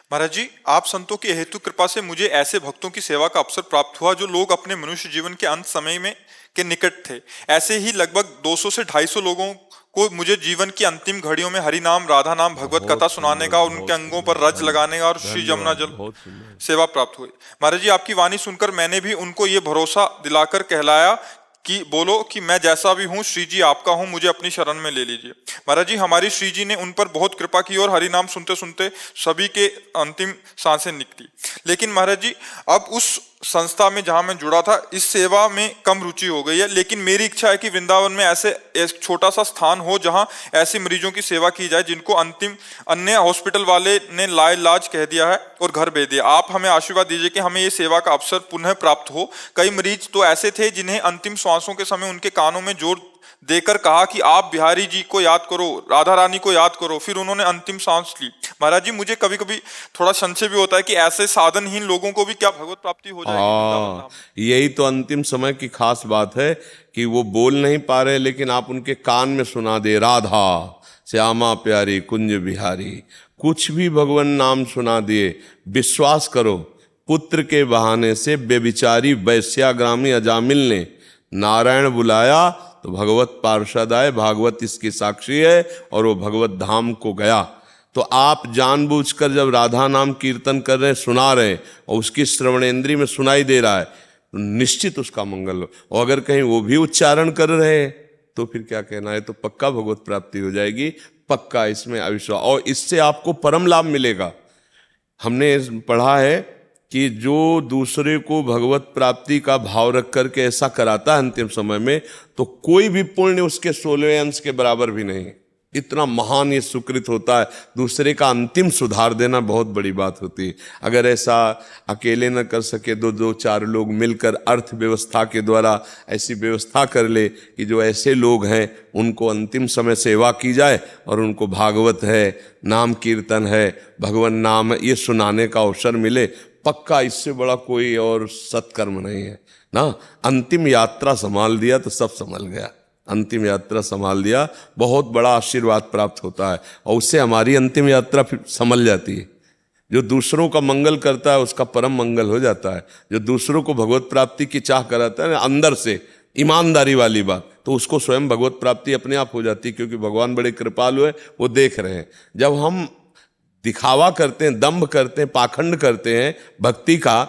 महाराज जी, आप संतों की हेतु कृपा से मुझे ऐसे भक्तों की सेवा का अवसर प्राप्त हुआ जो लोग अपने मनुष्य जीवन के अंत समय में के निकट थे। ऐसे ही लगभग 200 से 250 लोगों को मुझे जीवन की अंतिम घड़ियों में हरि नाम, राधा नाम, भगवत कथा बहुत सुनाने सुंदर, का और उनके बहुत अंगों पर सुंदर। रज लगाने का और श्री जमुना धन्यवाद, जल बहुत सुंदर। सेवा प्राप्त हुई। महाराज जी, आपकी वाणी सुनकर मैंने भी उनको ये भरोसा दिलाकर कहलाया कि बोलो कि मैं जैसा भी हूँ श्री जी आपका हूँ, मुझे अपनी शरण में ले लीजिए। महाराज जी, हमारी श्री जी ने उन पर बहुत कृपा की और हरि नाम सुनते सुनते सभी के अंतिम सांसें निकली। लेकिन महाराज जी, अब उस संस्था में जहां मैं जुड़ा था, इस सेवा में कम रुचि हो गई है। लेकिन मेरी इच्छा है कि वृंदावन में ऐसे एक छोटा सा स्थान हो जहां ऐसे मरीजों की सेवा की जाए जिनको अंतिम अन्य हॉस्पिटल वाले ने लाइलाज कह दिया है और घर भेज दिया। आप हमें आशीर्वाद दीजिए कि हमें ये सेवा का अवसर पुनः प्राप्त हो। कई मरीज तो ऐसे थे जिन्हें अंतिम श्वासों के समय उनके कानों में जोर देकर कहा कि आप बिहारी जी को याद करो, राधा रानी को याद करो, फिर उन्होंने अंतिम सांस ली। महाराज जी, मुझे कभी कभी थोड़ा संशय भी होता है कि ऐसे साधनहीन लोगों को भी क्या भगवत प्राप्ति हो जाएगी वृंदावन धाम में? यही तो अंतिम समय की खास बात है कि वो बोल नहीं पा रहे, लेकिन आप उनके कान में सुना दे, राधा श्यामा प्यारी कुंज बिहारी, कुछ भी भगवान नाम सुना दिए। विश्वास करो, पुत्र के बहाने से बेबिचारी वैश्याग्रामी अजामिल ने नारायण बुलाया तो भगवत पार्षद आए, भागवत इसकी साक्षी है, और वो भगवत धाम को गया। तो आप जानबूझकर जब राधा नाम कीर्तन कर रहे हैं, सुना रहे हैं, और उसकी श्रवणेंद्री में सुनाई दे रहा है, तो निश्चित उसका मंगल हो। और अगर कहीं वो भी उच्चारण कर रहे हैं तो फिर क्या कहना है, तो पक्का भगवत प्राप्ति हो जाएगी, पक्का, इसमें अविश्वास। और इससे आपको परम लाभ मिलेगा। हमने पढ़ा है कि जो दूसरे को भगवत प्राप्ति का भाव रख करके ऐसा कराता है अंतिम समय में, तो कोई भी पुण्य उसके 16वें अंश के बराबर भी नहीं। इतना महान ये सुकृत होता है। दूसरे का अंतिम सुधार देना बहुत बड़ी बात होती है। अगर ऐसा अकेले न कर सके, दो दो चार लोग मिलकर अर्थव्यवस्था के द्वारा ऐसी व्यवस्था कर ले कि जो ऐसे लोग हैं उनको अंतिम समय सेवा की जाए, और उनको भागवत है, नाम कीर्तन है, भगवान नाम ये सुनाने का अवसर मिले, पक्का इससे बड़ा कोई और सत्कर्म नहीं है ना। अंतिम यात्रा संभाल दिया तो सब संभल गया। अंतिम यात्रा संभाल दिया, बहुत बड़ा आशीर्वाद प्राप्त होता है, और उससे हमारी अंतिम यात्रा फिर संभल जाती है। जो दूसरों का मंगल करता है उसका परम मंगल हो जाता है। जो दूसरों को भगवत प्राप्ति की चाह कराता है अंदर से, ईमानदारी वाली बात, तो उसको स्वयं भगवत प्राप्ति अपने आप हो जाती है, क्योंकि भगवान बड़े कृपालु है, वो देख रहे हैं। जब हम दिखावा करते हैं, दंभ करते हैं, पाखंड करते हैं भक्ति का,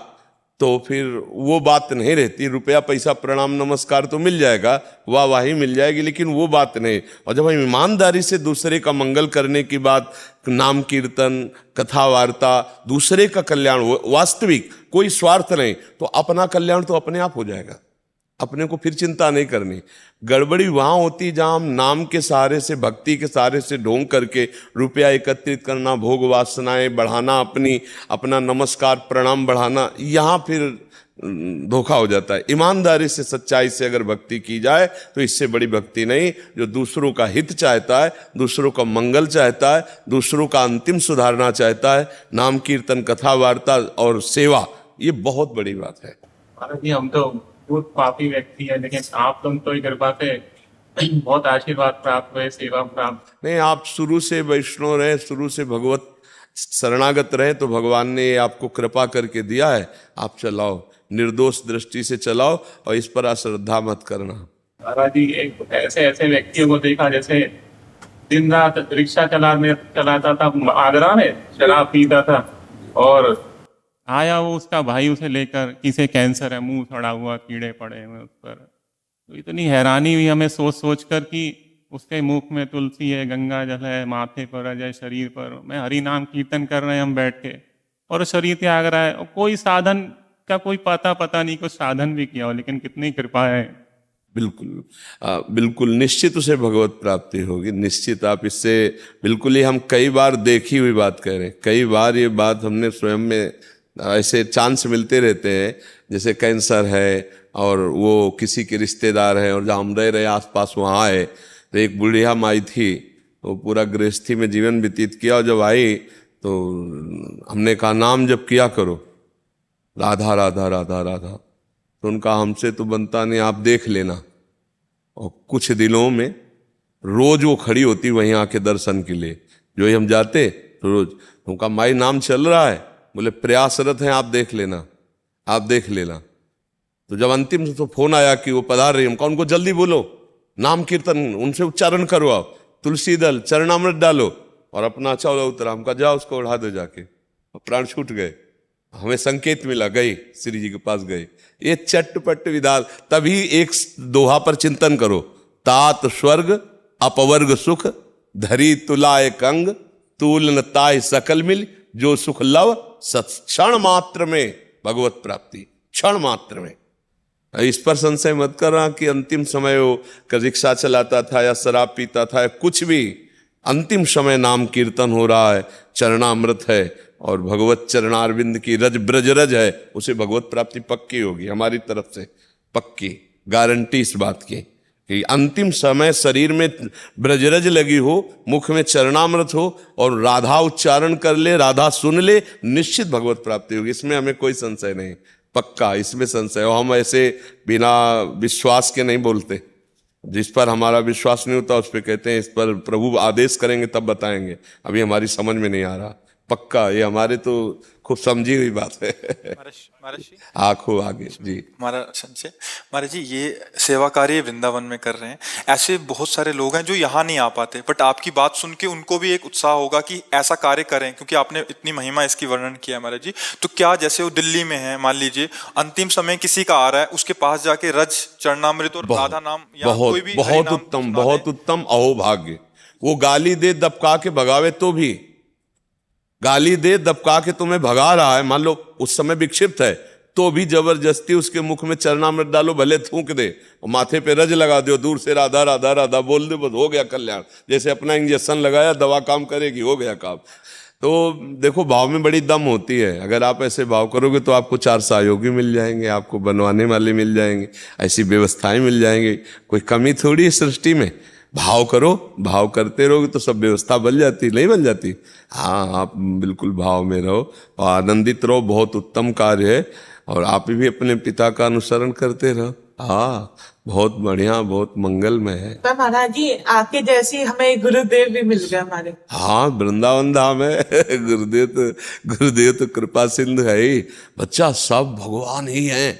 तो फिर वो बात नहीं रहती। रुपया पैसा प्रणाम नमस्कार तो मिल जाएगा, वाह वाही मिल जाएगी, लेकिन वो बात नहीं। और जब हम ईमानदारी से दूसरे का मंगल करने की बात, नाम कीर्तन, कथा वार्ता, दूसरे का कल्याण, वास्तविक कोई स्वार्थ नहीं, तो अपना कल्याण तो अपने आप हो जाएगा। अपने को फिर चिंता नहीं करनी। गड़बड़ी वहाँ होती जहाँ हम नाम के सहारे से, भक्ति के सहारे से ढोंग करके रुपया एकत्रित करना, भोग वासनाएं बढ़ाना, अपना नमस्कार प्रणाम बढ़ाना, यहाँ फिर धोखा हो जाता है। ईमानदारी से, सच्चाई से अगर भक्ति की जाए तो इससे बड़ी भक्ति नहीं। जो दूसरों का हित चाहता है, दूसरों का मंगल चाहता है, दूसरों का अंतिम सुधारना चाहता है, नाम कीर्तन, कथा वार्ता और सेवा, ये बहुत बड़ी बात है। महाराज जी, हम तो बहुत पापी व्यक्ति है, लेकिन आप लोग तो कृपा से बहुत आशीर्वाद प्राप्त हुए, सेवा प्राप्त। नहीं, आप शुरू से वैष्णव रहे, शुरू से भगवत शरणागत रहे, तो भगवान ने आपको कृपा करके दिया है। आप चलाओ, निर्दोष दृष्टि से चलाओ, और इस पर अश्रद्धा मत करना। महाराज जी, एक ऐसे ऐसे व्यक्तियों को देखा जैसे दिन रात रिक्शा चलाता था, आगरा में शराब पीता था, और आया वो उसका भाई उसे लेकर, किसे कैंसर है, मुंह सड़ा हुआ, कीड़े पड़े हुए उस पर। तो इतनी हैरानी हुई हमें सोच सोच कर कि उसके मुख में तुलसी है, गंगा जल है, माथे पर है, शरीर पर मैं हरि नाम कीर्तन कर रहे हैं हम बैठ के, और शरीर त्याग रहा है। और कोई साधन का कोई पता नहीं, कुछ साधन भी किया हो, लेकिन कितनी कृपा है। बिल्कुल बिल्कुल निश्चित उसे भगवत प्राप्ति होगी, निश्चित। आप इससे बिल्कुल ही, हम कई बार देखी हुई बात कह रहे हैं, कई बार ये बात हमने स्वयं में ऐसे चांस मिलते रहते हैं। जैसे कैंसर है और वो किसी के रिश्तेदार है, और जहाँ हम रह रहे आसपास वहाँ आए, तो एक बुढ़िया माई थी, वो पूरा गृहस्थी में जीवन व्यतीत किया, और जब आई तो हमने कहा नाम जप किया करो, राधा राधा राधा राधा। तो उनका हमसे तो बनता नहीं, आप देख लेना। और कुछ दिनों में रोज वो खड़ी होती वहीं आके दर्शन के लिए। जो ही हम जाते रोज। उनका माई नाम चल रहा है, बोले प्रयासरत हैं, आप देख लेना, आप देख लेना। तो जब अंतिम तो फोन आया कि वो पधार रही, हमको उनको जल्दी बोलो, नाम कीर्तन उनसे उच्चारण करो, आप तुलसी दल चरणामृत डालो और अपना चौला उतरा। हमका जाओ उसको उड़ा दो जाके, प्राण छूट गए। हमें संकेत मिला, गए श्री जी के पास गए। ये चटपट विधान। तभी एक दोहा पर चिंतन करो, तात स्वर्ग अपवर्ग सुख, धरी तुलाय कंग, तूल न ताय सकल मिल, जो सुख लव क्षण मात्र में भगवत प्राप्ति, क्षण मात्र में। इस पर संशय मत करना कि अंतिम समय वो रिक्शा चलाता था या शराब पीता था या कुछ भी। अंतिम समय नाम कीर्तन हो रहा है, चरणामृत है और भगवत चरणारविंद की रज ब्रजरज है, उसे भगवत प्राप्ति पक्की होगी। हमारी तरफ से पक्की गारंटी इस बात की कि अंतिम समय शरीर में ब्रजरज लगी हो, मुख में चरणामृत हो और राधा उच्चारण कर ले, राधा सुन ले, निश्चित भगवत प्राप्ति होगी। इसमें हमें कोई संशय नहीं, पक्का इसमें संशय हो। हम ऐसे बिना विश्वास के नहीं बोलते। जिस पर हमारा विश्वास नहीं होता उस पर कहते हैं इस पर प्रभु आदेश करेंगे तब बताएंगे, अभी हमारी समझ में नहीं आ रहा। पक्का ये हमारे तो खूब समझी हुई बात है। महाराज जी, आंखों आगे जी। हमारा संशय महाराज जी, ये सेवा कार्य वृंदावन में कर रहे हैं, ऐसे बहुत सारे लोग हैं जो यहाँ नहीं आ पाते, बट आपकी बात सुन के उनको भी एक उत्साह होगा कि ऐसा कार्य करें, क्योंकि आपने इतनी महिमा इसकी वर्णन किया है महाराज जी। तो क्या जैसे वो दिल्ली में है, मान लीजिए अंतिम समय किसी का आ रहा है, उसके पास जाके रज चरणामृत और राधा नाम या कोई भी बहुत उत्तम, बहुत उत्तम अहोभाग्य। वो गाली दे दबका के भगावे तो भी, गाली दे दबका के तुम्हें भगा रहा है, मान लो उस समय विक्षिप्त है, तो भी जबरदस्ती उसके मुख में चरणामृत डालो, भले थूक दे और माथे पे रज लगा दो, दूर से राधा राधा राधा बोल दे, बस हो गया कल्याण। जैसे अपना इंजेक्शन लगाया, दवा काम करेगी, हो गया काम। तो देखो भाव में बड़ी दम होती है। अगर आप ऐसे भाव करोगे तो आपको 4 सहयोगी मिल जाएंगे, आपको बनवाने वाले मिल जाएंगे, ऐसी व्यवस्थाएं मिल जाएंगी। कोई कमी थोड़ी है सृष्टि में। भाव करो, भाव करते रहोगे तो सब व्यवस्था बन जाती, नहीं बन जाती। हाँ, आप बिल्कुल भाव में रहो और आनंदित रहो, बहुत उत्तम कार्य है। और आप भी अपने पिता का अनुसरण करते रहो। हाँ, बहुत बढ़िया, बहुत मंगलमय है। पर महाराज जी, आपके जैसी हमें गुरुदेव भी मिल गए हमारे। हाँ, वृंदावन धाम है। गुरुदेव तो कृपा सिंधु है ही। बच्चा सब भगवान ही हैं,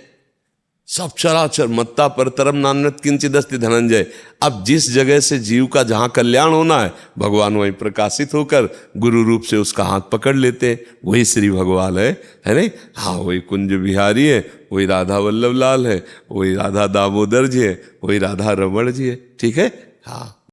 सब चराचर। मत्ता परतरम नान्यत किंचिदस्ति धनंजय। अब जिस जगह से जीव का जहां कल्याण होना है, भगवान वहीं प्रकाशित होकर गुरु रूप से उसका हाथ पकड़ लेते हैं। वही श्री भगवान है नहीं? हाँ, वही कुंज बिहारी है, वही राधा वल्लभ लाल है, वही राधा दामोदर जी है, वही राधा रमण जी है। ठीक है, हाँ।